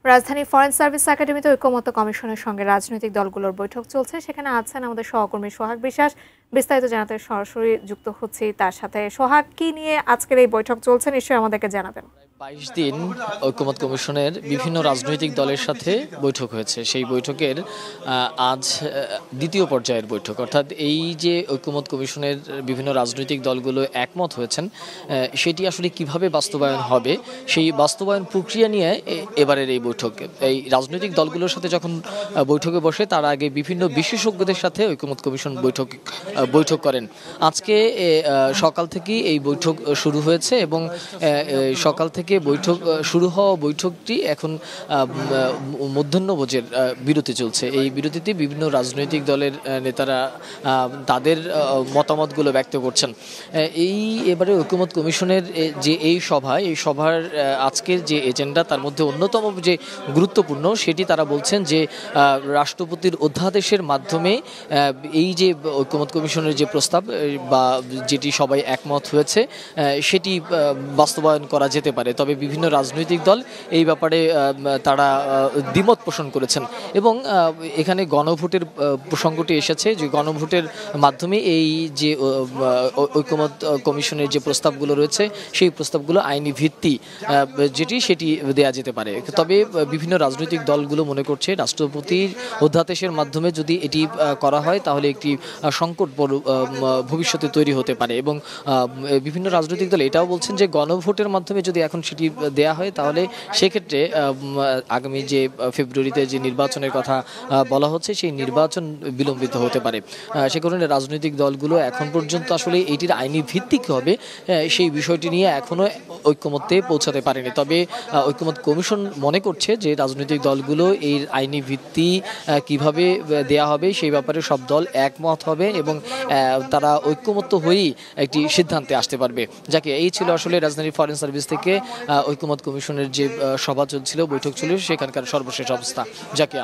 রাজধানী foreign service একাডেমিতে ঐকমত্য কমিশনের সঙ্গে রাজনৈতিক দলগুলোর বৈঠক চলছে। সেখানে আছেন আমাদের সহকর্মী সোহাগ বিশ্বাস। বিস্তারিত জানাতে সরাসরি যুক্ত হচ্ছি তার সাথে। সোহাগ, কি নিয়ে আজকের এই বৈঠক চলছে নিশ্চয়ই আমাদেরকে জানাবেন। ২২ দিন ঐকমত্য কমিশনের বিভিন্ন রাজনৈতিক দলের সাথে বৈঠক হয়েছে। সেই বৈঠকের আজ দ্বিতীয় পর্যায়ের বৈঠক, অর্থাৎ এই যে ঐকমত্য কমিশনের বিভিন্ন রাজনৈতিক দলগুলো একমত হয়েছেন সেটি আসলে কিভাবে বাস্তবায়ন হবে, সেই বাস্তবায়ন প্রক্রিয়া নিয়ে এবারের এই বৈঠক। এই রাজনৈতিক দলগুলোর সাথে যখন বৈঠকে বসে তার আগে বিভিন্ন বিশেষজ্ঞদের সাথে ঐকমত্য কমিশন বৈঠক করেন। আজকে সকাল থেকেই এই বৈঠক শুরু হয়েছে এবং সকাল থেকে বৈঠক শুরু হওয়া বৈঠকটি এখন মধ্যাহ্নভোজের বিরতি চলছে। এই বিরতিতে বিভিন্ন রাজনৈতিক দলের নেতারা তাদের মতামতগুলো ব্যক্ত করছেন। এবারে ঐকমত্য কমিশনের যে এই সভার আজকের যে এজেন্ডা তার মধ্যে অন্যতম যে গুরুত্বপূর্ণ সেটি তারা বলছেন যে রাষ্ট্রপতির অধ্যাদেশের মাধ্যমে এই যে ঐকমত্য কমিশনের যে প্রস্তাব বা যেটি সবাই একমত হয়েছে সেটি বাস্তবায়ন করা যেতে পারে। তবে বিভিন্ন রাজনৈতিক দল এই ব্যাপারে তারা দ্বিমত পোষণ করেছেন এবং এখানে গণভোটের প্রসঙ্গটি এসেছে যে গণভোটের মাধ্যমে এই যে ঐকমত্য কমিশনের যে প্রস্তাবগুলো রয়েছে সেই প্রস্তাবগুলো আইনি ভিত্তি সেটি দেয়া যেতে পারে। তবে বিভিন্ন রাজনৈতিক দলগুলো মনে করছে রাষ্ট্রপতির অধ্যাদেশের মাধ্যমে যদি এটি করা হয় তাহলে একটি সংকট ভবিষ্যতে তৈরি হতে পারে এবং বিভিন্ন রাজনৈতিক দল এটাও বলছেন যে গণভোটের মাধ্যমে যদি এখন সেটি দেয়া হয় তাহলে সেক্ষেত্রে আগামী যে ফেব্রুয়ারিতে যে নির্বাচনের কথা বলা হচ্ছে সেই নির্বাচন বিলম্বিত হতে পারে। সে কারণে রাজনৈতিক দলগুলো এখন পর্যন্ত আসলে এটির আইনি ভিত্তি কী হবে সেই বিষয়টি নিয়ে এখনও ঐকমত্যে পৌঁছাতে পারেনি। তবে ঐকমত্য কমিশন মনে করছে যে রাজনৈতিক দলগুলো এই আইনি ভিত্তি কিভাবে দেয়া হবে সেই ব্যাপারে সব দল একমত হবে এবং তারা ঐকমত্য হয়েই একটি সিদ্ধান্তে আসতে পারবে। যাকে এই ছিল আসলে রাজধানী ফরেন সার্ভিস থেকে ঐকমত্য কমিশনের যে সভা চলছিল, বৈঠক ছিল, সেখানকার সর্বশেষ অবস্থা। যাকে